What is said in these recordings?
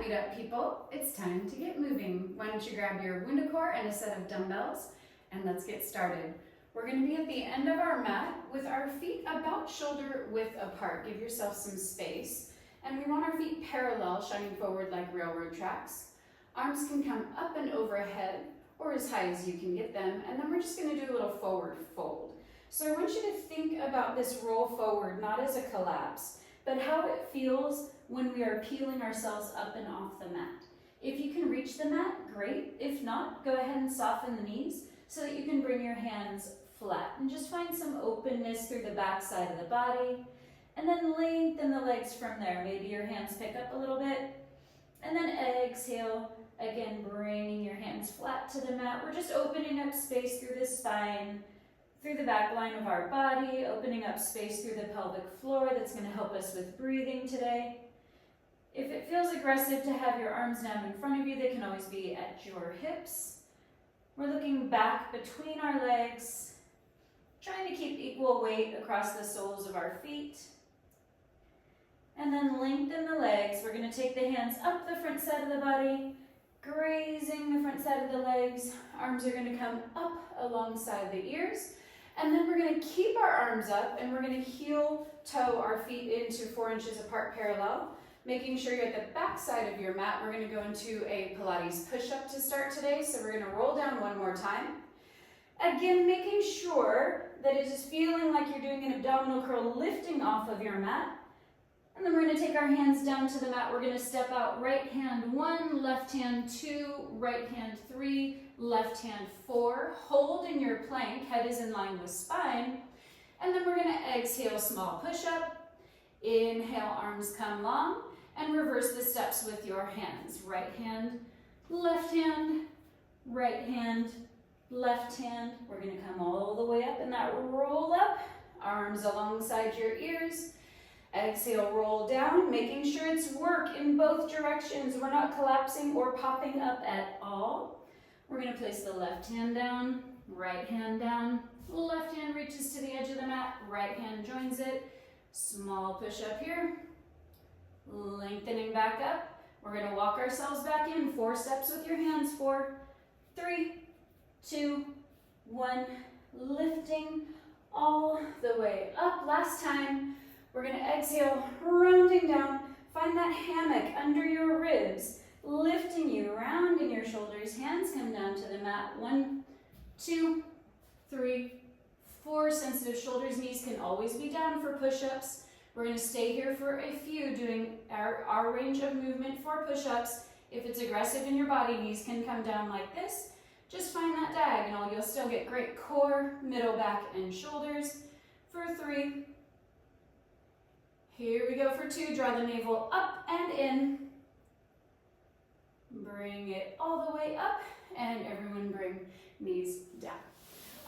feet up, people. It's time to get moving. Why don't you grab your WundaCore and a set of dumbbells, and let's get started. We're going to be at the end of our mat with our feet about shoulder width apart. Give yourself some space. And we want our feet parallel, shining forward like railroad tracks. Arms can come up and overhead, or as high as you can get them, and then we're just going to do a little forward fold. So I want you to think about this roll forward, not as a collapse, but how it feels when we are peeling ourselves up and off the mat. If you can reach the mat, great. If not, go ahead and soften the knees so that you can bring your hands flat and just find some openness through the back side of the body. And then lengthen the legs from there. Maybe your hands pick up a little bit. And then exhale, again bringing your hands flat to the mat. We're just opening up space through the spine, through the back line of our body, opening up space through the pelvic floor. That's going to help us with breathing today. If it feels aggressive to have your arms down in front of you, they can always be at your hips. We're looking back between our legs, trying to keep equal weight across the soles of our feet. And then lengthen the legs. We're going to take the hands up the front side of the body, grazing the front side of the legs. Arms are going to come up alongside the ears. And then we're going to keep our arms up and we're going to heel toe our feet into 4 inches apart parallel, making sure you're at the back side of your mat. We're going to go into a Pilates push-up to start today. So we're going to roll down one more time. Again, making sure that it is feeling like you're doing an abdominal curl, lifting off of your mat. And then we're going to take our hands down to the mat. We're going to step out right hand 1, left hand 2, right hand 3, left hand 4. Hold in your plank, head is in line with spine. And then we're going to exhale, small push-up. Inhale, arms come long. And reverse the steps with your hands. Right hand, left hand, right hand, left hand. We're going to come all the way up in that roll up. Arms alongside your ears. Exhale, roll down, making sure it's work in both directions. We're not collapsing or popping up at all. We're going to place the left hand down, right hand down. Left hand reaches to the edge of the mat, right hand joins it. Small push up here. Lengthening back up. We're going to walk ourselves back in. 4 steps with your hands. 4, 3, 2, 1. Lifting all the way up. Last time. We're going to exhale, rounding down. Find that hammock under your ribs, lifting you, rounding your shoulders. Hands come down to the mat. 1, 2, 3, 4. Sensitive shoulders, knees can always be down for push-ups. We're going to stay here for a few, doing our range of movement for push-ups. If it's aggressive in your body, knees can come down like this. Just find that diagonal. You'll still get great core, middle, back, and shoulders. For 3. Here we go for 2. Draw the navel up and in. Bring it all the way up, and everyone bring knees down.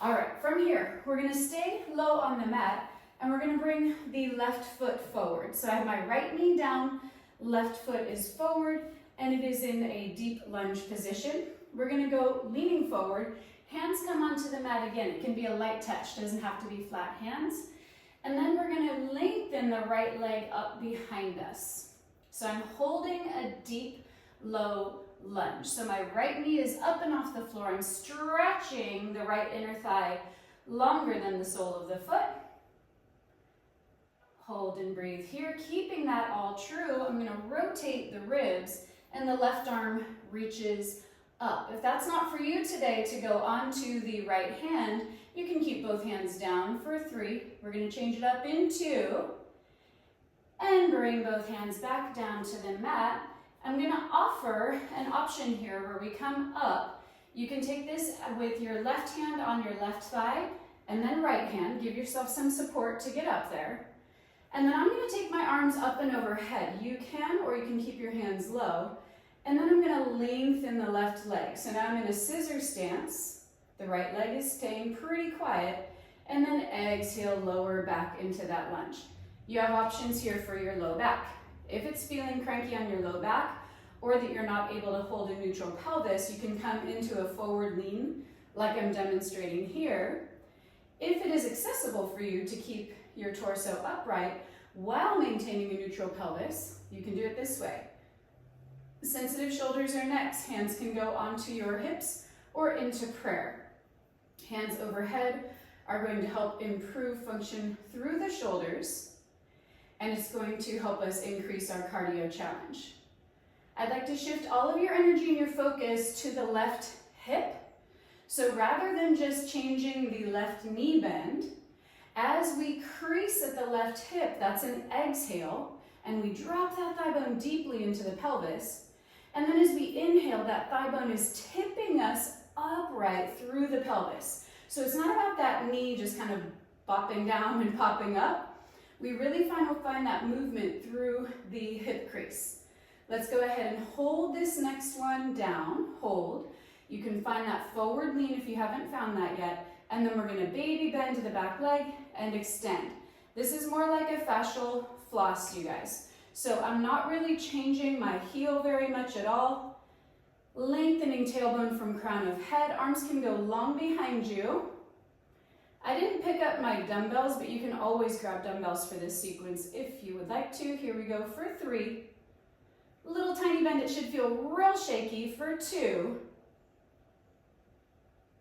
All right, from here, we're going to stay low on the mat, and we're going to bring the left foot forward. So I have my right knee down, left foot is forward, and it is in a deep lunge position. We're going to go leaning forward. Hands come onto the mat again. It can be a light touch, doesn't have to be flat hands. And then we're going to lengthen the right leg up behind us. So I'm holding a deep, low lunge. So my right knee is up and off the floor. I'm stretching the right inner thigh longer than the sole of the foot. Hold and breathe here. Keeping that all true, I'm going to rotate the ribs and the left arm reaches up. If that's not for you today to go onto the right hand, you can keep both hands down for 3. We're going to change it up in 2. And bring both hands back down to the mat. I'm going to offer an option here where we come up. You can take this with your left hand on your left thigh and then right hand. Give yourself some support to get up there. And then I'm going to take my arms up and overhead. You can, or you can keep your hands low. And then I'm going to lengthen the left leg. So now I'm in a scissor stance. The right leg is staying pretty quiet. And then exhale, lower back into that lunge. You have options here for your low back. If it's feeling cranky on your low back, or that you're not able to hold a neutral pelvis, you can come into a forward lean, like I'm demonstrating here. If it is accessible for you to keep your torso upright while maintaining a neutral pelvis, you can do it this way. Sensitive shoulders or necks, hands can go onto your hips or into prayer. Hands overhead are going to help improve function through the shoulders, and it's going to help us increase our cardio challenge. I'd like to shift all of your energy and your focus to the left hip. So rather than just changing the left knee bend, as we crease at the left hip, that's an exhale, and we drop that thigh bone deeply into the pelvis. And then as we inhale, that thigh bone is tipping us upright through the pelvis. So it's not about that knee just kind of bopping down and popping up. We really find that movement through the hip crease. Let's go ahead and hold this next one down, hold. You can find that forward lean if you haven't found that yet. And then we're gonna baby bend to the back leg and extend. This is more like a fascial floss, you guys. So I'm not really changing my heel very much at all. Lengthening tailbone from crown of head. Arms can go long behind you. I didn't pick up my dumbbells, but you can always grab dumbbells for this sequence if you would like to. Here we go for 3. Little tiny bend, it should feel real shaky for 2.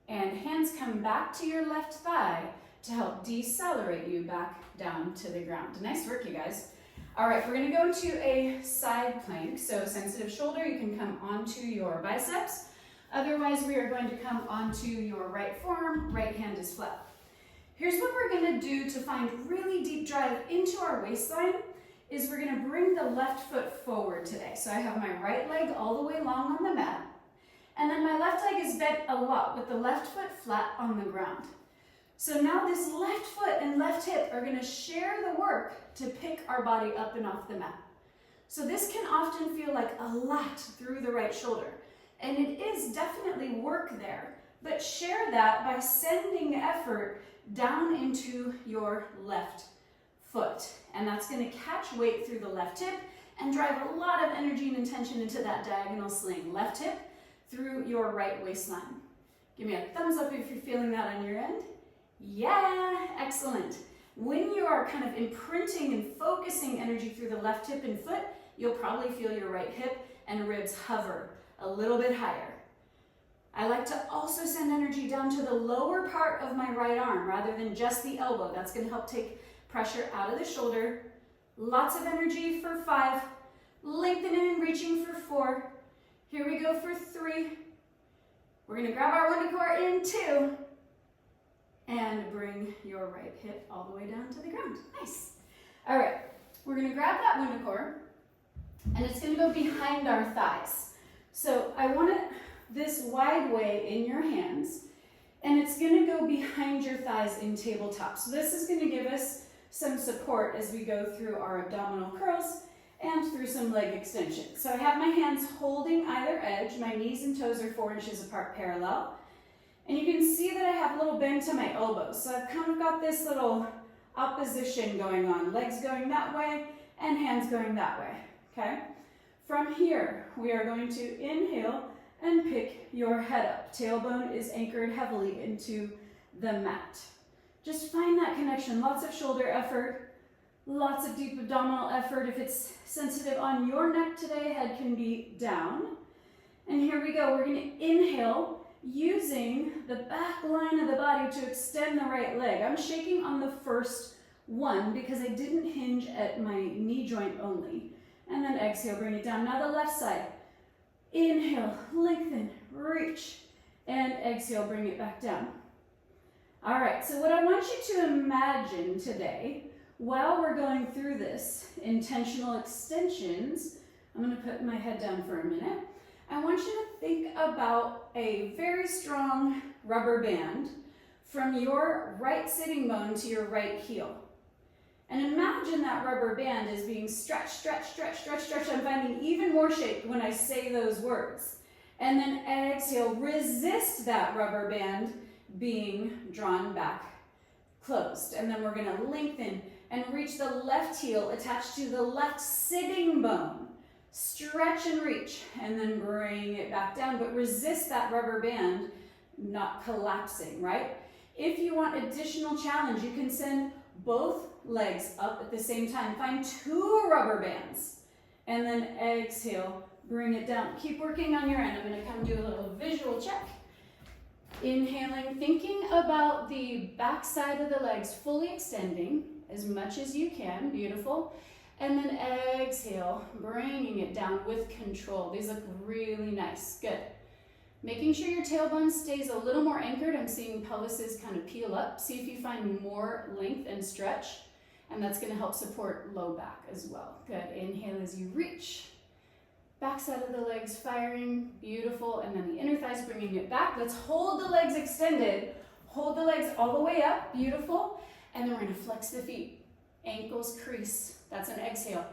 And hands come back to your left thigh to help decelerate you back down to the ground. Nice work, you guys. All right, we're gonna go to a side plank. So sensitive shoulder, you can come onto your biceps. Otherwise, we are going to come onto your right forearm, right hand is flat. Here's what we're gonna do to find really deep drive into our waistline, is we're gonna bring the left foot forward today. So I have my right leg all the way long on the mat, and then my left leg is bent a lot with the left foot flat on the ground. So now this left foot and left hip are gonna share the work to pick our body up and off the mat. So this can often feel like a lot through the right shoulder. And it is definitely work there, but share that by sending effort down into your left foot. And that's gonna catch weight through the left hip and drive a lot of energy and intention into that diagonal sling. Left hip through your right waistline. Give me a thumbs up if you're feeling that on your end. Yeah, excellent. When you are kind of imprinting and focusing energy through the left hip and foot, you'll probably feel your right hip and ribs hover a little bit higher. I like to also send energy down to the lower part of my right arm rather than just the elbow. That's going to help take pressure out of the shoulder. Lots of energy for 5. Lengthening and reaching for 4. Here we go for 3. We're going to grab our WundaCore in 2. And bring your right hip all the way down to the ground. Nice. All right, we're gonna grab that WundaCore, and it's gonna go behind our thighs. So I want it this wide way in your hands, and it's gonna go behind your thighs in tabletop. So this is gonna give us some support as we go through our abdominal curls and through some leg extension. So I have my hands holding either edge. My knees and toes are 4 inches apart parallel. And you can see that I have a little bend to my elbows. So I've kind of got this little opposition going on. Legs going that way and hands going that way, okay? From here, we are going to inhale and pick your head up. Tailbone is anchored heavily into the mat. Just find that connection. Lots of shoulder effort, lots of deep abdominal effort. If it's sensitive on your neck today, head can be down. And here we go. We're going to inhale, using the back line of the body to extend the right leg. I'm shaking on the first one because I didn't hinge at my knee joint only. And then exhale, bring it down. Now the left side. Inhale, lengthen, reach, and exhale, bring it back down. All right, so what I want you to imagine today, while we're going through this intentional extensions, I'm going to put my head down for a minute. I want you to think about a very strong rubber band from your right sitting bone to your right heel. And imagine that rubber band is being stretched, stretched, stretched, stretched, stretched. I'm finding even more shape when I say those words. And then exhale, resist that rubber band being drawn back, closed. And then we're gonna lengthen and reach the left heel attached to the left sitting bone. Stretch and reach, and then bring it back down, but resist that rubber band not collapsing, right? If you want additional challenge, you can send both legs up at the same time. Find 2 rubber bands, and then exhale, bring it down. Keep working on your end. I'm gonna come do a little visual check. Inhaling, thinking about the back side of the legs fully extending as much as you can, beautiful. And then exhale, bringing it down with control. These look really nice, good. Making sure your tailbone stays a little more anchored. I'm seeing pelvises kind of peel up. See if you find more length and stretch, and that's gonna help support low back as well. Good, inhale as you reach. Back side of the legs firing, beautiful, and then the inner thighs bringing it back. Let's hold the legs extended. Hold the legs all the way up, beautiful. And then we're gonna flex the feet. Ankles crease, that's an exhale.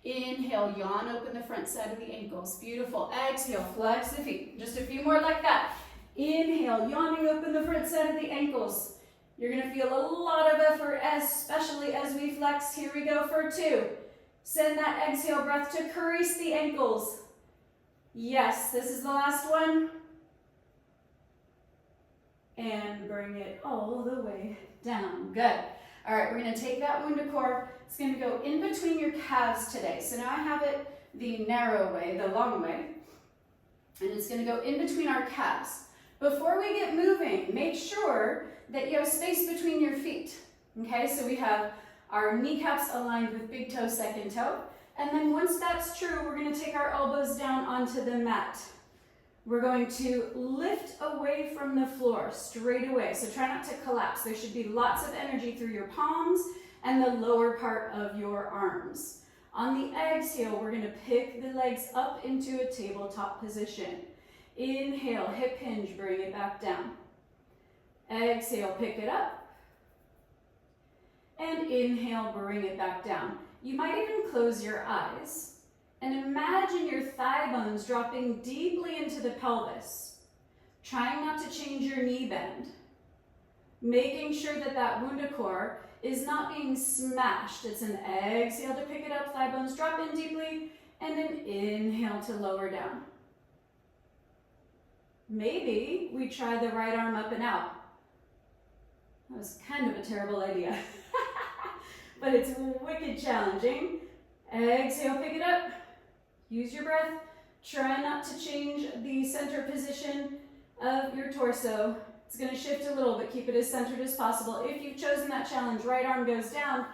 Inhale, yawn open the front side of the ankles, beautiful. Exhale, flex the feet. Just a few more like that. Inhale, yawning open the front side of the ankles. You're gonna feel a lot of effort, especially as we flex. Here we go for 2. Send that exhale breath to crease the ankles. Yes, this is the last one. And bring it all the way down. Good. All right, we're gonna take that WundaCore. It's gonna go in between your calves today. So now I have it the narrow way, the long way. And it's gonna go in between our calves. Before we get moving, make sure that you have space between your feet. Okay, so we have our kneecaps aligned with big toe, second toe. And then once that's true, we're gonna take our elbows down onto the mat. We're going to lift away from the floor, straight away. So try not to collapse. There should be lots of energy through your palms and the lower part of your arms. On the exhale, we're gonna pick the legs up into a tabletop position. Inhale, hip hinge, bring it back down. Exhale, pick it up. And inhale, bring it back down. You might even close your eyes and imagine your thigh bones dropping deeply into the pelvis, trying not to change your knee bend, making sure that that WundaCore is not being smashed. It's an exhale to pick it up, thigh bones drop in deeply, and an inhale to lower down. Maybe we try the right arm up and out. That was kind of a terrible idea. But it's wicked challenging. Exhale, pick it up. Use your breath. Try not to change the center position of your torso. It's going to shift a little, but keep it as centered as possible. If you've chosen that challenge, right arm goes down.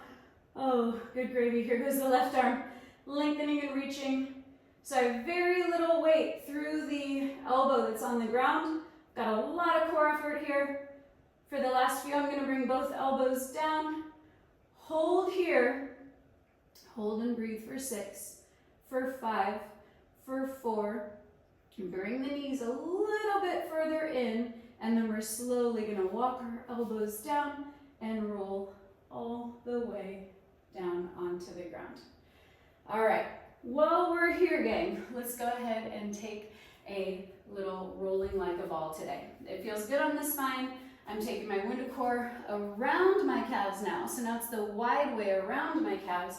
Oh, good gravy. Here goes the left arm. Lengthening and reaching. So I have very little weight through the elbow that's on the ground. Got a lot of core effort here. For the last few, I'm going to bring both elbows down. Hold here, hold and breathe for 6, for 5, for 4, and bring the knees a little bit further in, and then we're slowly gonna walk our elbows down and roll all the way down onto the ground. All right, while we're here, gang, let's go ahead and take a little rolling like a ball today. It feels good on the spine. I'm taking my WundaCore around my calves now. So now it's the wide way around my calves.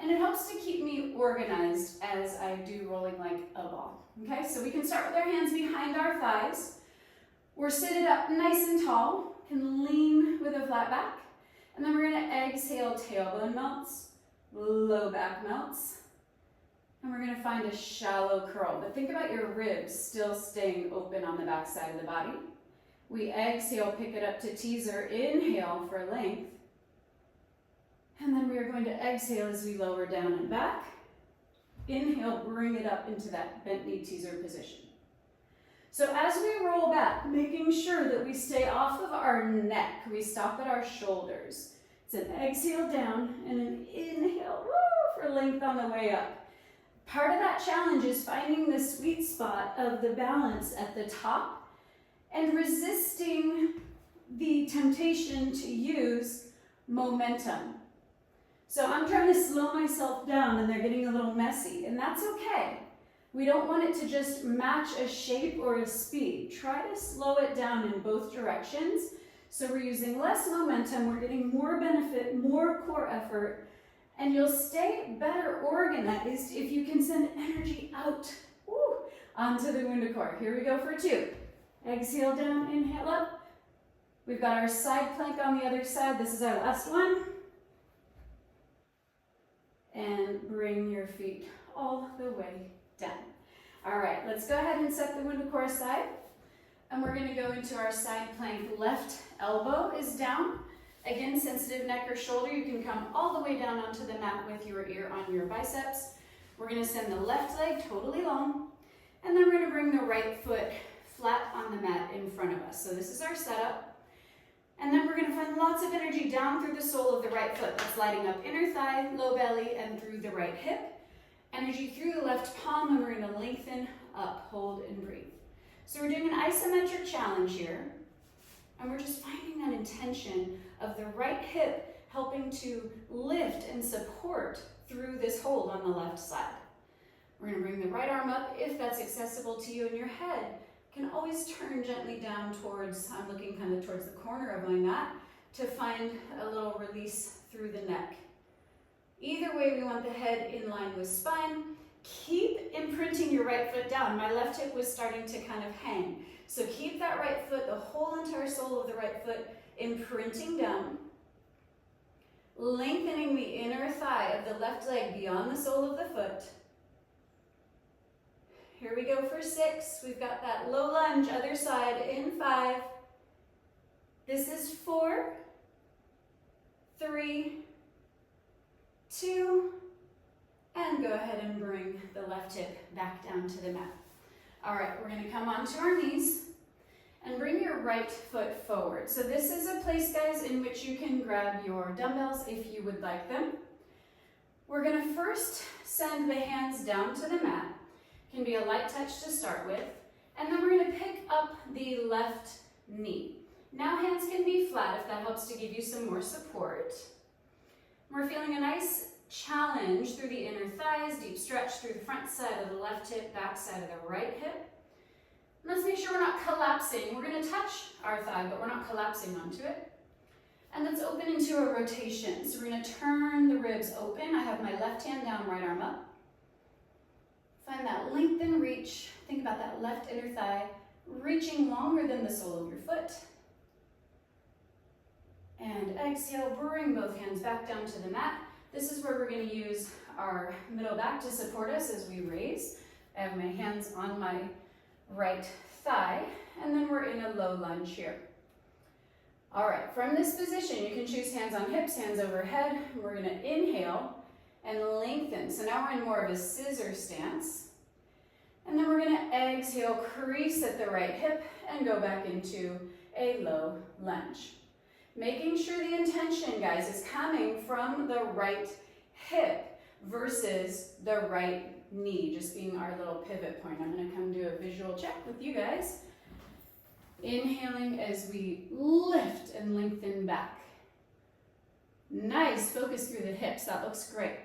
And it helps to keep me organized as I do rolling like a ball. Okay, so we can start with our hands behind our thighs. We're seated up nice and tall. Can lean with a flat back. And then we're gonna exhale, tailbone melts, low back melts. And we're gonna find a shallow curl. But think about your ribs still staying open on the back side of the body. We exhale, pick it up to teaser, inhale for length. And then we are going to exhale as we lower down and back. Inhale, bring it up into that bent knee teaser position. So as we roll back, making sure that we stay off of our neck, we stop at our shoulders. It's an exhale down and an inhale for length on the way up. Part of that challenge is finding the sweet spot of the balance at the top and resisting the temptation to use momentum. So I'm trying to slow myself down and they're getting a little messy, and that's okay. We don't want it to just match a shape or a speed. Try to slow it down in both directions. So we're using less momentum, we're getting more benefit, more core effort, and you'll stay better organized if you can send energy out onto the WundaCore. Here we go for 2. Exhale down, inhale up. We've got our side plank on the other side. This is our last one. And bring your feet all the way down. let's go ahead and set the WundaCore aside. And we're gonna go into our side plank. Left elbow is down. Again, sensitive neck or shoulder, you can come all the way down onto the mat with your ear on your biceps. We're gonna send the left leg totally long, and then we're gonna bring the right foot flat on the mat in front of us. So this is our setup. And then we're gonna find lots of energy down through the sole of the right foot. That's lighting up inner thigh, low belly, and through the right hip. Energy through the left palm, and we're gonna lengthen up, hold, and breathe. So we're doing an isometric challenge here, and we're just finding that intention of the right hip helping to lift and support through this hold on the left side. We're gonna bring the right arm up if that's accessible to you, and your head can always turn gently down towards, I'm looking kind of towards the corner of my mat to find a little release through the neck. Either way, we want the head in line with spine. Keep imprinting your right foot down. My left hip was starting to kind of hang. So keep that right foot, the whole entire sole of the right foot, imprinting down. Lengthening the inner thigh of the left leg beyond the sole of the foot. Here we go for 6. We've got that low lunge, other side, in 5. This is 4, 3, 2, and go ahead and bring the left hip back down to the mat. All right, we're gonna come onto our knees and bring your right foot forward. So this is a place, guys, in which you can grab your dumbbells if you would like them. We're gonna first send the hands down to the mat. Can be a light touch to start with. And then we're gonna pick up the left knee. Now hands can be flat if that helps to give you some more support. We're feeling a nice challenge through the inner thighs, deep stretch through the front side of the left hip, back side of the right hip. Let's make sure we're not collapsing. We're gonna touch our thigh, but we're not collapsing onto it. And let's open into a rotation. So we're gonna turn the ribs open. I have my left hand down, right arm up. Find that lengthen, reach. Think about that left inner thigh reaching longer than the sole of your foot. And exhale, bring both hands back down to the mat. This is where we're going to use our middle back to support us as we raise. I have my hands on my right thigh, and then we're in a low lunge here. All right, from this position, you can choose hands on hips, hands overhead. We're going to inhale and lengthen. So now we're in more of a scissor stance. And then we're going to exhale, crease at the right hip, and go back into a low lunge. Making sure the intention, guys, is coming from the right hip versus the right knee, just being our little pivot point. I'm going to come do a visual check with you guys. Inhaling as we lift and lengthen back. Nice, focus through the hips, that looks great.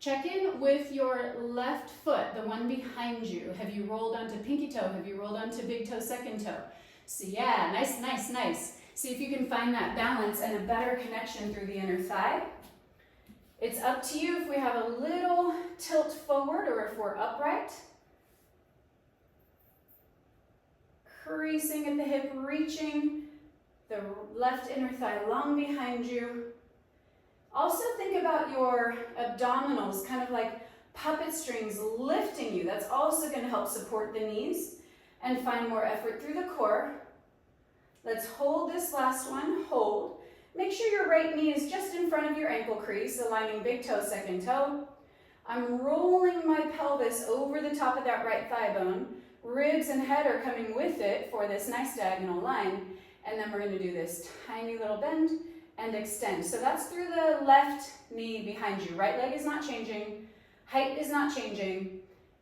Check in with your left foot, the one behind you. Have you rolled onto pinky toe? Have you rolled onto big toe, second toe? So yeah, nice, nice, nice. See if you can find that balance and a better connection through the inner thigh. It's up to you if we have a little tilt forward or if we're upright. Creasing at the hip, reaching the left inner thigh long behind you. Also think about your abdominals, kind of like puppet strings lifting you. That's also going to help support the knees and find more effort through the core. Let's hold this last one, hold. Make sure your right knee is just in front of your ankle crease, aligning big toe, second toe. I'm rolling my pelvis over the top of that right thigh bone. Ribs and head are coming with it for this nice diagonal line. And then we're going to do this tiny little bend and extend. So that's through the left knee behind you. Right leg is not changing. Height is not changing.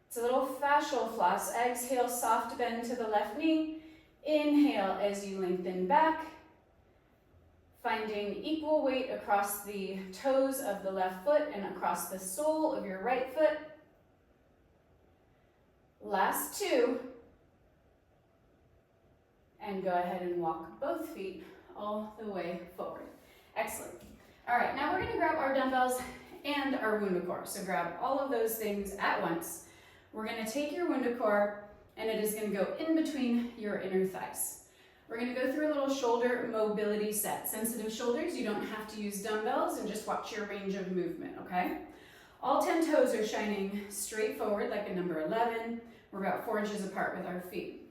It's a little fascial floss. Exhale, soft bend to the left knee. Inhale as you lengthen back. Finding equal weight across the toes of the left foot and across the sole of your right foot. Last two. And go ahead and walk both feet all the way forward. Excellent. All right, now we're going to grab our dumbbells and our WundaCore. So grab all of those things at once. We're going to take your WundaCore and it is going to go in between your inner thighs. We're going to go through a little shoulder mobility set. Sensitive shoulders, you don't have to use dumbbells and just watch your range of movement, okay? All 10 toes are shining straight forward like a number 11. We're about 4 inches apart with our feet.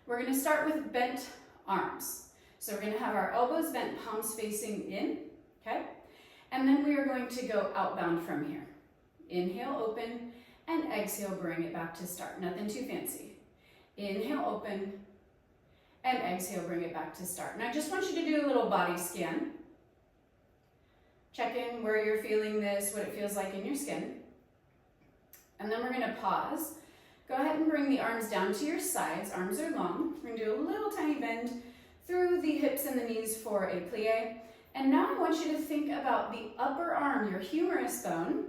We're going to start with bent arms. So we're going to have our elbows bent, palms facing in, okay? And then we are going to go outbound from here. Inhale, open, and exhale, bring it back to start. Nothing too fancy. Inhale, open, and exhale, bring it back to start. And I just want you to do a little body scan. Check in where you're feeling this, what it feels like in your skin. And then we're going to pause. Go ahead and bring the arms down to your sides. Arms are long. We're going to do a little tiny bend through the hips and the knees for a plie. And now I want you to think about the upper arm, your humerus bone,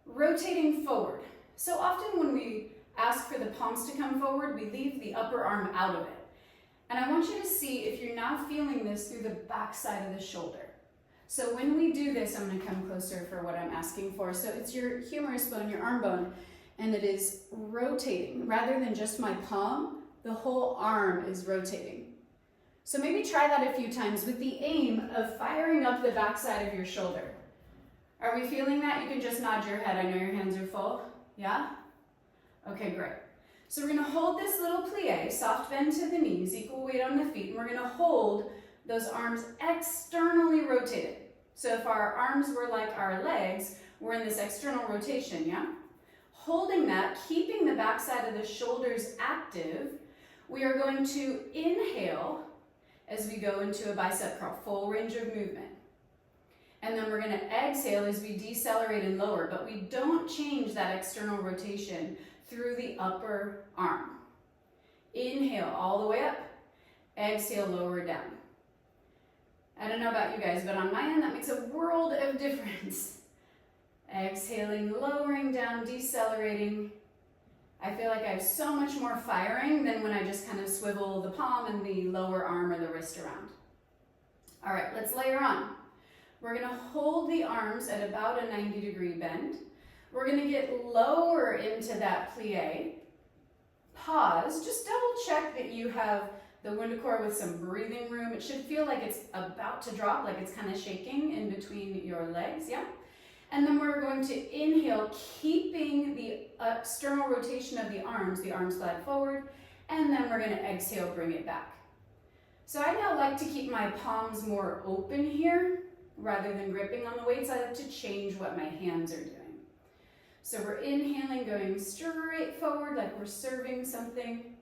rotating forward. So often when we ask for the palms to come forward, we leave the upper arm out of it. And I want you to see if you're now feeling this through the back side of the shoulder. So when we do this, I'm going to come closer for what I'm asking for. So it's your humerus bone, your arm bone, and it is rotating. Rather than just my palm, the whole arm is rotating. So maybe try that a few times with the aim of firing up the back side of your shoulder. Are we feeling that? You can just nod your head. I know your hands are full. Yeah? Okay, great. So we're going to hold this little plie, soft bend to the knees, equal weight on the feet, and we're going to hold those arms externally rotated. So if our arms were like our legs, we're in this external rotation, yeah? Holding that, keeping the back side of the shoulders active, we are going to inhale as we go into a bicep curl, full range of movement. And then we're going to exhale as we decelerate and lower, but we don't change that external rotation through the upper arm. Inhale all the way up, exhale, lower down. I don't know about you guys, but on my end, that makes a world of difference. Exhaling, lowering down, decelerating. I feel like I have so much more firing than when I just kind of swivel the palm and the lower arm or the wrist around. All right, let's layer on. We're going to hold the arms at about a 90-degree bend. We're going to get lower into that plie. Pause. Just double check that you have the WundaCore with some breathing room. It should feel like it's about to drop, like it's kind of shaking in between your legs, yeah? And then we're going to inhale, keeping the external rotation of the arms slide forward, and then we're going to exhale, bring it back. So I now like to keep my palms more open here, rather than gripping on the weights. I like to change what my hands are doing. So we're inhaling, going straight forward like we're serving something.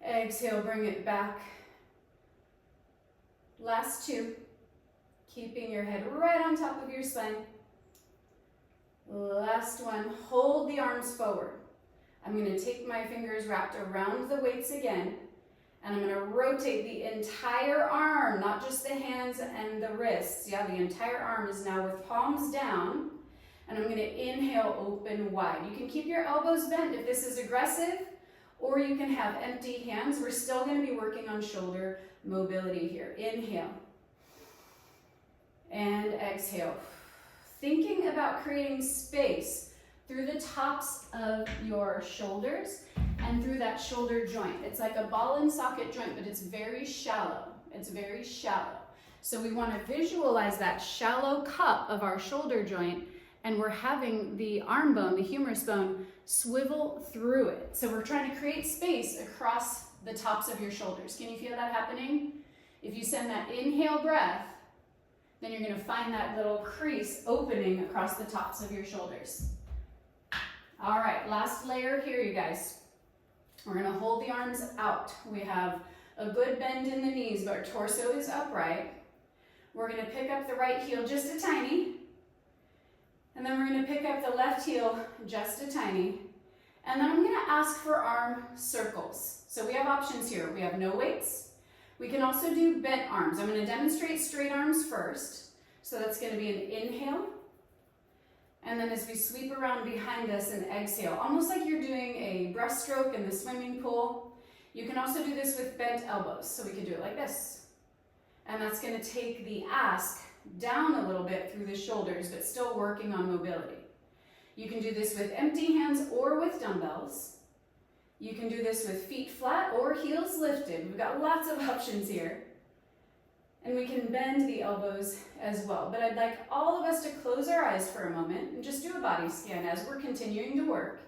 Exhale, bring it back. Last 2. Keeping your head right on top of your spine. Last one, hold the arms forward. I'm going to take my fingers wrapped around the weights again, and I'm going to rotate the entire arm, not just the hands and the wrists. Yeah, the entire arm is now with palms down, and I'm going to inhale, open wide. You can keep your elbows bent if this is aggressive, or you can have empty hands. We're still going to be working on shoulder mobility here. Inhale. And exhale. Thinking about creating space through the tops of your shoulders and through that shoulder joint. It's like a ball and socket joint, but it's very shallow. It's very shallow. So we want to visualize that shallow cup of our shoulder joint, and we're having the arm bone, the humerus bone, swivel through it. So we're trying to create space across the tops of your shoulders. Can you feel that happening? If you send that inhale breath, then you're going to find that little crease opening across the tops of your shoulders. All right, last layer here, you guys. We're going to hold the arms out. We have a good bend in the knees, but our torso is upright. We're going to pick up the right heel just a tiny. And then we're going to pick up the left heel just a tiny. And then I'm going to ask for arm circles. So we have options here. We have no weights. We can also do bent arms. I'm going to demonstrate straight arms first. So that's going to be an inhale. And then as we sweep around behind us and exhale, almost like you're doing a breaststroke in the swimming pool. You can also do this with bent elbows. So we can do it like this. And that's going to take the ask down a little bit through the shoulders, but still working on mobility. You can do this with empty hands or with dumbbells. You can do this with feet flat or heels lifted. We've got lots of options here. And we can bend the elbows as well. But I'd like all of us to close our eyes for a moment and just do a body scan as we're continuing to work.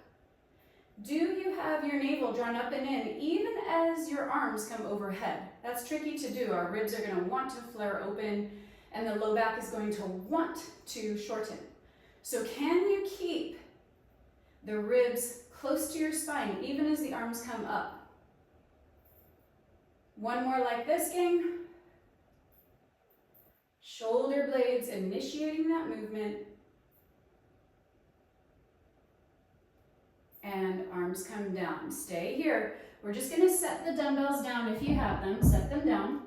Do you have your navel drawn up and in even as your arms come overhead? That's tricky to do. Our ribs are going to want to flare open and the low back is going to want to shorten. So can you keep the ribs close to your spine even as the arms come up? One more like this, gang. Shoulder blades initiating that movement. And arms come down. Stay here. We're just going to set the dumbbells down if you have them. Set them down.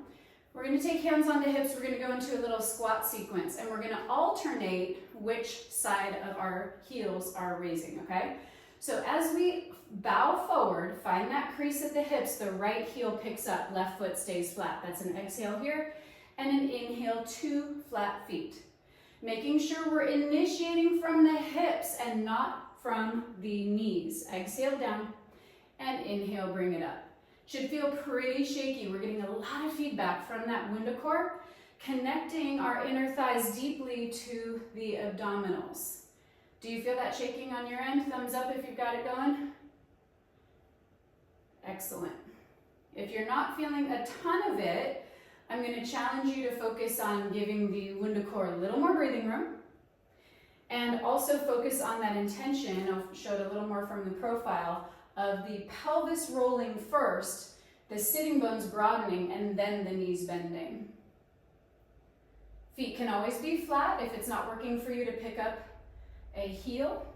We're going to take hands onto hips. We're going to go into a little squat sequence. And we're going to alternate which side of our heels are raising, okay? So as we bow forward, find that crease at the hips. The right heel picks up. Left foot stays flat. That's an exhale here. And an inhale, 2 flat feet. Making sure we're initiating from the hips and not from the knees. Exhale down and inhale, bring it up. Should feel pretty shaky. We're getting a lot of feedback from that WundaCore, connecting our inner thighs deeply to the abdominals. Do you feel that shaking on your end? Thumbs up if you've got it going. Excellent. If you're not feeling a ton of it, I'm going to challenge you to focus on giving the WundaCore a little more breathing room and also focus on that intention. I showed a little more from the profile of the pelvis rolling first, the sitting bones broadening, and then the knees bending. Feet can always be flat if it's not working for you to pick up a heel.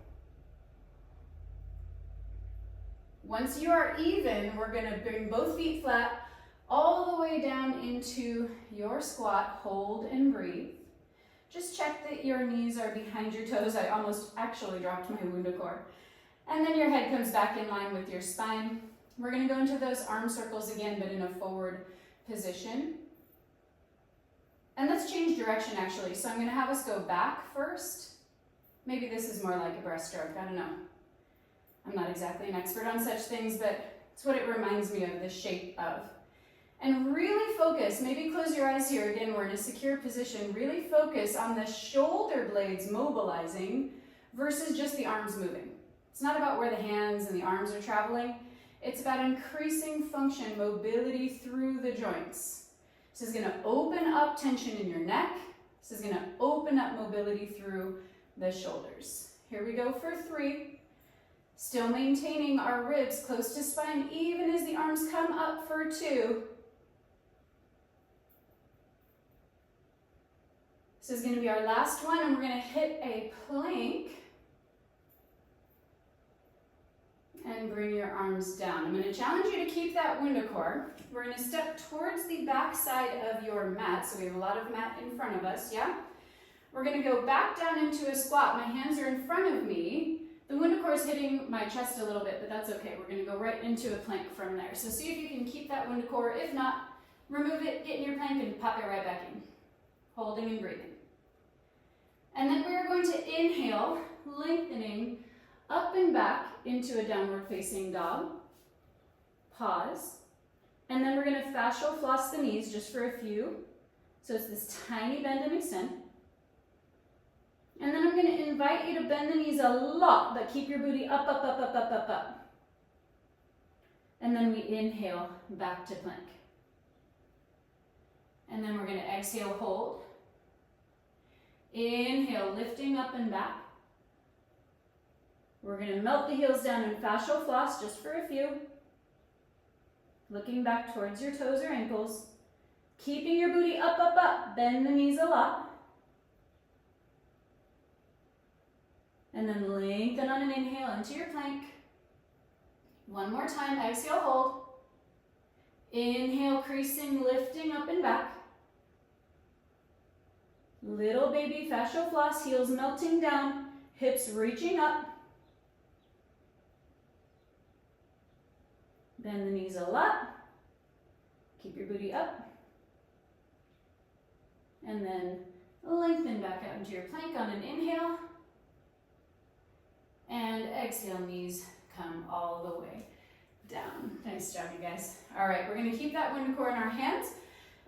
Once you are even, we're going to bring both feet flat all the way down into your squat. Hold and breathe. Just check that your knees are behind your toes. I almost actually dropped my WundaCore. And then your head comes back in line with your spine. We're going to go into those arm circles again, but in a forward position. And let's change direction actually. So I'm going to have us go back first. Maybe this is more like a breaststroke. I don't know. I'm not exactly an expert on such things, but it's what it reminds me of, the shape of. And really focus, maybe close your eyes here. Again, we're in a secure position. Really focus on the shoulder blades mobilizing versus just the arms moving. It's not about where the hands and the arms are traveling. It's about increasing function, mobility through the joints. This is going to open up tension in your neck. This is going to open up mobility through the shoulders. Here we go for 3. Still maintaining our ribs close to spine even as the arms come up for 2. This is going to be our last one, and we're going to hit a plank and bring your arms down. I'm going to challenge you to keep that WundaCore. We're going to step towards the back side of your mat, so we have a lot of mat in front of us, yeah? We're going to go back down into a squat. My hands are in front of me. The WundaCore is hitting my chest a little bit, but that's okay. We're going to go right into a plank from there. So see if you can keep that WundaCore. If not, remove it, get in your plank, and pop it right back in. Holding and breathing. And then we're going to inhale, lengthening up and back into a downward facing dog. Pause. And then we're going to fascial floss the knees just for a few. So it's this tiny bend and extend. And then I'm going to invite you to bend the knees a lot, but keep your booty up, up, up, up, up, up, up. And then we inhale back to plank. And then we're going to exhale, hold. Inhale, lifting up and back. We're going to melt the heels down and fascial floss just for a few. Looking back towards your toes or ankles. Keeping your booty up, up, up. Bend the knees a lot. And then lengthen on an inhale into your plank. One more time, exhale, hold. Inhale, creasing, lifting up and back. Little baby fascial floss, heels melting down, hips reaching up. Bend the knees a lot. Keep your booty up. And then lengthen back out into your plank on an inhale. And exhale, knees come all the way down. Nice job, you guys. All right, we're going to keep that WundaCore in our hands.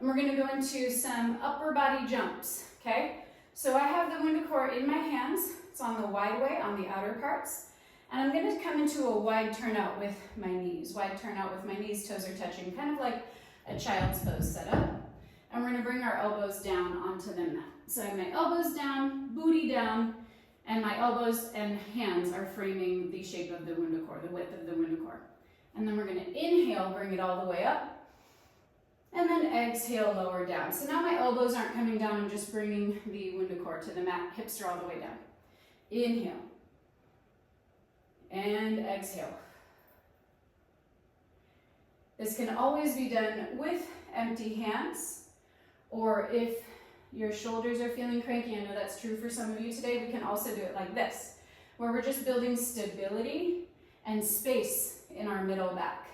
And we're going to go into some upper body jumps. Okay, so I have the WundaCore in my hands. It's on the wide way, on the outer parts. And I'm gonna come into a wide turnout with my knees. Wide turnout with my knees, toes are touching, kind of like a child's pose setup. And we're gonna bring our elbows down onto the mat. So I have my elbows down, booty down, and my elbows and hands are framing the shape of the WundaCore, the width of the WundaCore. And then we're gonna inhale, bring it all the way up, and then exhale, lower down. So now my elbows aren't coming down, I'm just bringing the WundaCore to the mat, hips are all the way down. Inhale, and exhale. This can always be done with empty hands, or if your shoulders are feeling cranky, I know that's true for some of you today, we can also do it like this, where we're just building stability and space in our middle back.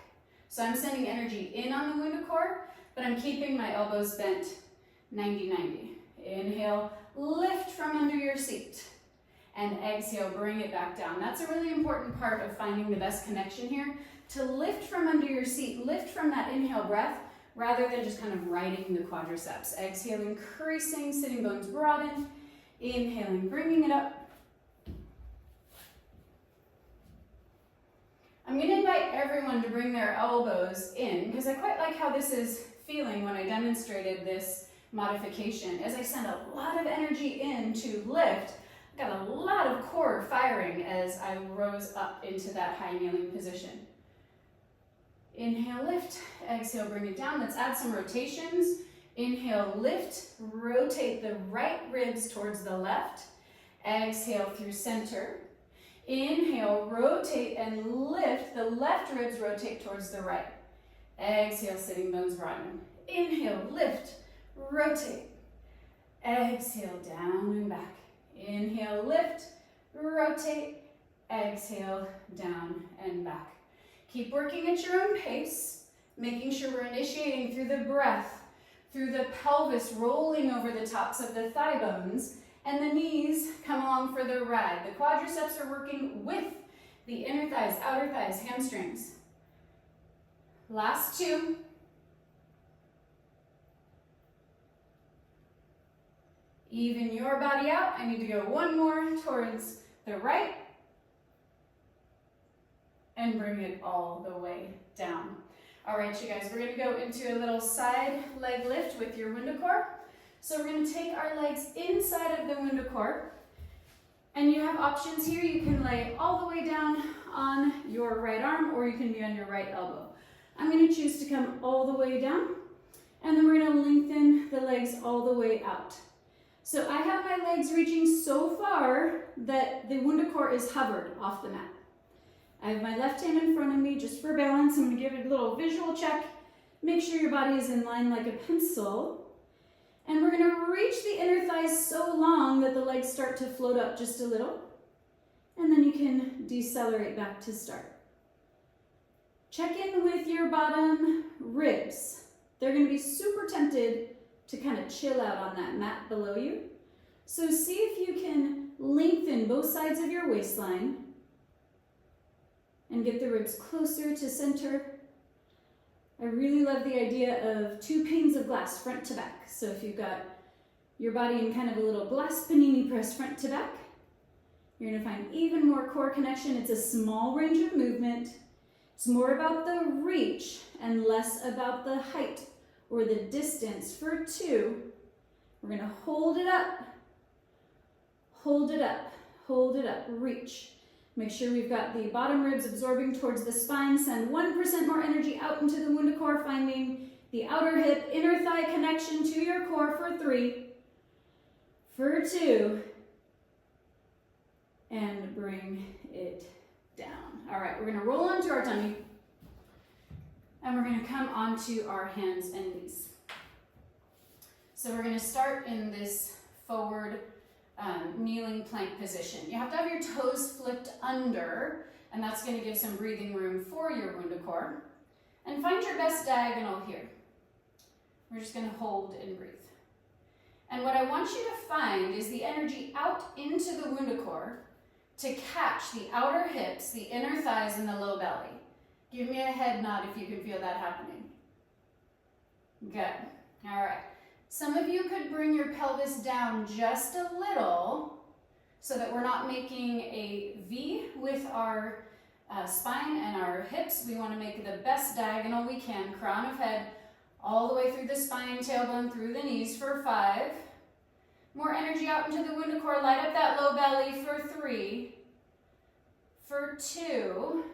So I'm sending energy in on the WundaCore, but I'm keeping my elbows bent 90-90. Inhale, lift from under your seat. And exhale, bring it back down. That's a really important part of finding the best connection here, to lift from under your seat, lift from that inhale breath, rather than just kind of riding the quadriceps. Exhale, increasing, sitting bones broaden. Inhaling, bringing it up. I'm going to invite everyone to bring their elbows in, because I quite like how this is feeling when I demonstrated this modification. As I send a lot of energy in to lift, I got a lot of core firing as I rose up into that high kneeling position. Inhale, lift. Exhale, bring it down. Let's add some rotations. Inhale, lift. Rotate the right ribs towards the left. Exhale through center. Inhale, rotate and lift. The left ribs rotate towards the right. Exhale, sitting bones broaden. Inhale, lift, rotate. Exhale, down and back. Inhale, lift, rotate. Exhale, down and back. Keep working at your own pace, making sure we're initiating through the breath, through the pelvis rolling over the tops of the thigh bones, and the knees come along for the ride. The quadriceps are working with the inner thighs, outer thighs, hamstrings. Last two. Even your body out. I need to go one more towards the right. And bring it all the way down. All right, you guys, we're gonna go into a little side leg lift with your WundaCore. So we're gonna take our legs inside of the WundaCore. And you have options here. You can lay all the way down on your right arm, or you can be on your right elbow. I'm gonna choose to come all the way down, and then we're gonna lengthen the legs all the way out. So I have my legs reaching so far that the WundaCore is hovered off the mat. I have my left hand in front of me just for balance. I'm gonna give it a little visual check. Make sure your body is in line like a pencil. And we're gonna reach the inner thighs so long that the legs start to float up just a little. And then you can decelerate back to start. Check in with your bottom ribs. They're gonna be super tempted to kind of chill out on that mat below you. So see if you can lengthen both sides of your waistline and get the ribs closer to center. I really love the idea of two panes of glass front to back. So if you've got your body in kind of a little glass panini press front to back, you're gonna find even more core connection. It's a small range of movement. It's more about the reach and less about the height or the distance. For two, we're gonna hold it up, hold it up, hold it up, reach. Make sure we've got the bottom ribs absorbing towards the spine. Send 1% more energy out into the WundaCore, finding the outer hip, inner thigh connection to your core for three, for two, and bring it down. All right, we're gonna roll onto our tummy, and we're gonna come onto our hands and knees. So we're gonna start in this forward kneeling plank position. You have to have your toes flipped under, and that's going to give some breathing room for your WundaCore. And find your best diagonal here. We're just going to hold and breathe. And what I want you to find is the energy out into the WundaCore to catch the outer hips, the inner thighs, and the low belly. Give me a head nod if you can feel that happening. Good. All right. Some of you could bring your pelvis down just a little so that we're not making a V with our spine and our hips. We want to make the best diagonal we can, crown of head, all the way through the spine, tailbone, through the knees for 5. More energy out into the WundaCore. Light up that low belly for 3, for 2,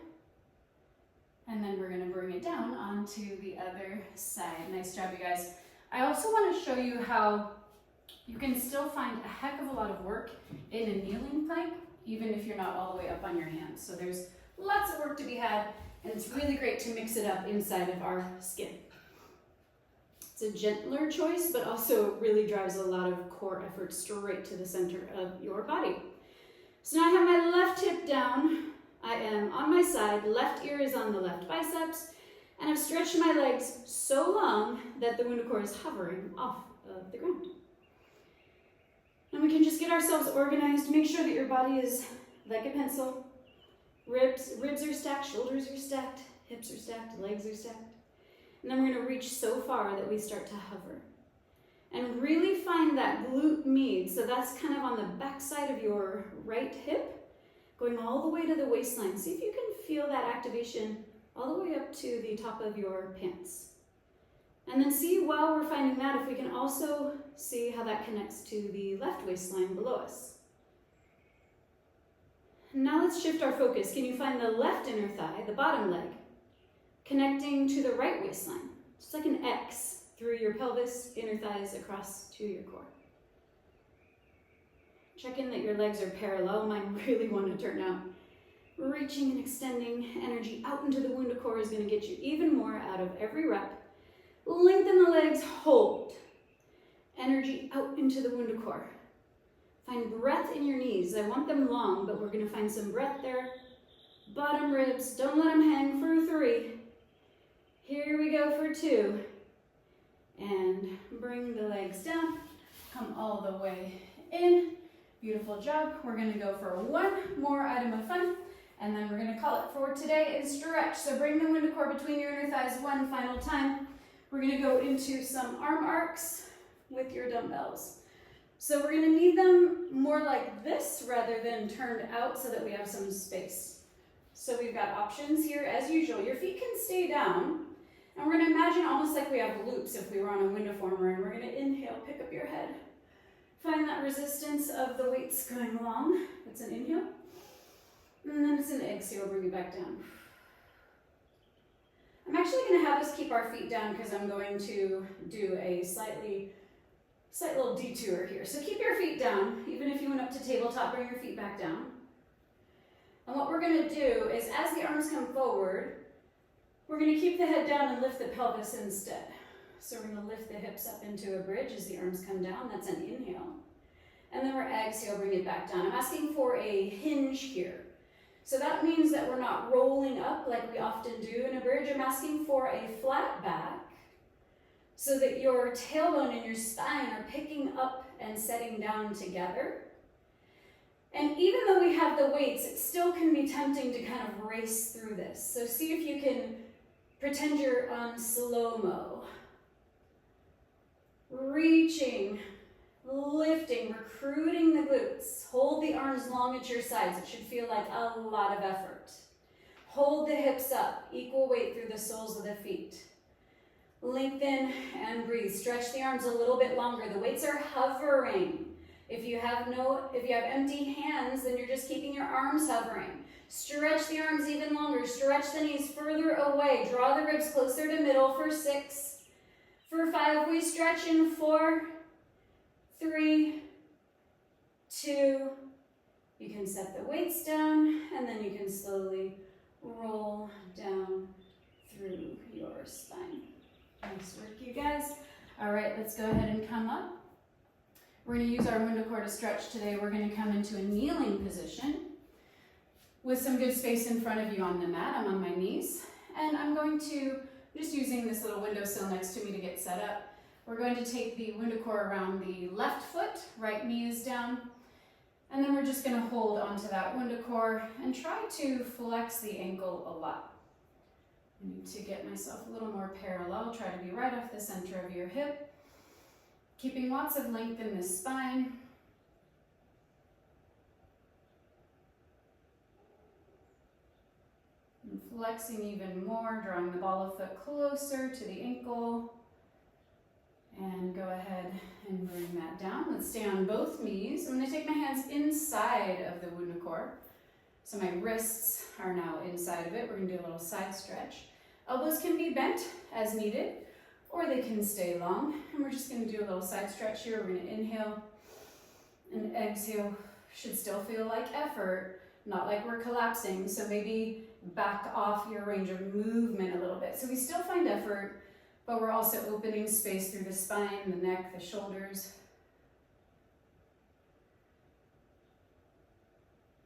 and then we're going to bring it down onto the other side. Nice job, you guys. I also want to show you how you can still find a heck of a lot of work in a kneeling plank, even if you're not all the way up on your hands. So there's lots of work to be had, and it's really great to mix it up inside of our skin. It's a gentler choice, but also really drives a lot of core effort straight to the center of your body. So now I have my left hip down. I am on my side, left ear is on the left biceps, and I've stretched my legs so long that the WundaCore is hovering off of the ground. And we can just get ourselves organized, make sure that your body is like a pencil. Ribs are stacked, shoulders are stacked, hips are stacked, legs are stacked. And then we're going to reach so far that we start to hover. And really find that glute med. So that's kind of on the back side of your right hip, going all the way to the waistline. See if you can feel that activation all the way up to the top of your pants. And then see, while we're finding that, if we can also see how that connects to the left waistline below us. Now let's shift our focus. Can you find the left inner thigh, the bottom leg, connecting to the right waistline? Just like an X through your pelvis, inner thighs across to your core. Check in that your legs are parallel. Mine really want to turn out. Reaching and extending energy out into the WundaCore is going to get you even more out of every rep. Lengthen the legs, hold. Energy out into the WundaCore. Find breath in your knees. I want them long, but we're going to find some breath there. Bottom ribs, don't let them hang for 3. Here we go for 2. And bring the legs down. Come all the way in. Beautiful job. We're going to go for one more item of fun, and then we're going to call it for today is stretch. So bring the WundaCore between your inner thighs one final time. We're going to go into some arm arcs with your dumbbells. So we're going to need them more like this rather than turned out so that we have some space. So we've got options here as usual. Your feet can stay down, and we're going to imagine almost like we have loops if we were on a window former, and we're going to inhale, pick up your head. Find that resistance of the weights going along. It's an inhale. And then it's an exhale, bring it back down. I'm actually going to have us keep our feet down because I'm going to do a slight little detour here. So keep your feet down. Even if you went up to tabletop, bring your feet back down. And what we're going to do is as the arms come forward, we're going to keep the head down and lift the pelvis instead. So we're going to lift the hips up into a bridge as the arms come down. That's an inhale. And then we're exhale, bring it back down. I'm asking for a hinge here. So that means that we're not rolling up like we often do in a bridge. I'm asking for a flat back so that your tailbone and your spine are picking up and setting down together. And even though we have the weights, it still can be tempting to kind of race through this. So see if you can pretend you're on slow-mo. Reaching, lifting, recruiting the glutes. Hold the arms long at your sides. It should feel like a lot of effort. Hold the hips up, equal weight through the soles of the feet. Lengthen and breathe. Stretch the arms a little bit longer. The weights are hovering. If you have empty hands, then you're just keeping your arms hovering. Stretch the arms even longer. Stretch the knees further away. Draw the ribs closer to middle for 6. For 5, we stretch in 4, 3, 2. You can set the weights down, and then you can slowly roll down through your spine. Nice work, you guys. All right, let's go ahead and come up. We're going to use our WundaCore to stretch today. We're going to come into a kneeling position with some good space in front of you on the mat. I'm on my knees, and I'm just using this little windowsill next to me to get set up. We're going to take the WundaCore around the left foot, right knee is down, and then we're just going to hold onto that WundaCore and try to flex the ankle a lot. I need to get myself a little more parallel, try to be right off the center of your hip, keeping lots of length in the spine. flexing even more, drawing the ball of foot closer to the ankle. And go ahead and bring that down. Let's stay on both knees. I'm going to take my hands inside of the WundaCore. So my wrists are now inside of it. We're going to do a little side stretch. Elbows can be bent as needed, or they can stay long. And we're just going to do a little side stretch here. We're going to inhale and exhale. Should still feel like effort, not like we're collapsing. So maybe back off your range of movement a little bit. So we still find effort, but we're also opening space through the spine, the neck, the shoulders.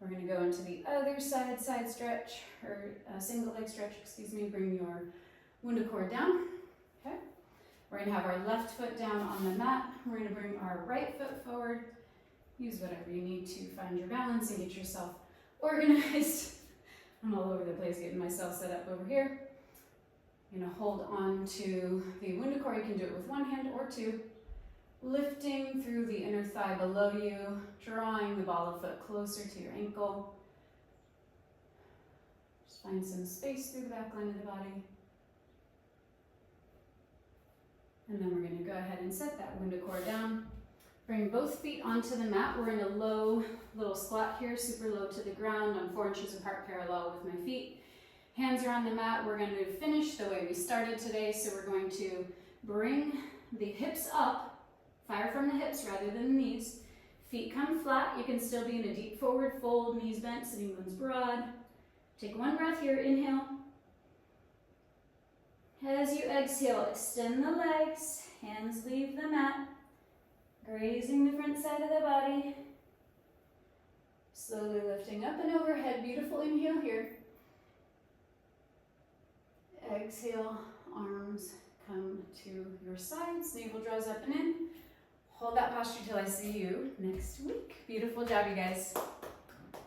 We're going to go into the other side, side stretch, or single leg stretch, excuse me. Bring your WundaCore down. Okay. We're going to have our left foot down on the mat. We're going to bring our right foot forward. Use whatever you need to find your balance and get yourself organized. I'm all over the place getting myself set up over here. I'm going to hold on to the WundaCore. You can do it with one hand or two. Lifting through the inner thigh below you, drawing the ball of foot closer to your ankle. Just find some space through the back line of the body. And then we're going to go ahead and set that WundaCore down. Bring both feet onto the mat. We're in a low little squat here, super low to the ground. I'm 4 inches apart, parallel with my feet. Hands are on the mat. We're going to finish the way we started today. So we're going to bring the hips up. Fire from the hips rather than the knees. Feet come flat. You can still be in a deep forward fold, knees bent, sitting bones broad. Take one breath here, inhale. As you exhale, extend the legs, hands leave the mat, grazing the front side of the body. Slowly lifting up and overhead, beautiful inhale here. Exhale, arms come to your sides, navel draws up and in. Hold that posture till I see you next week. Beautiful job, you guys.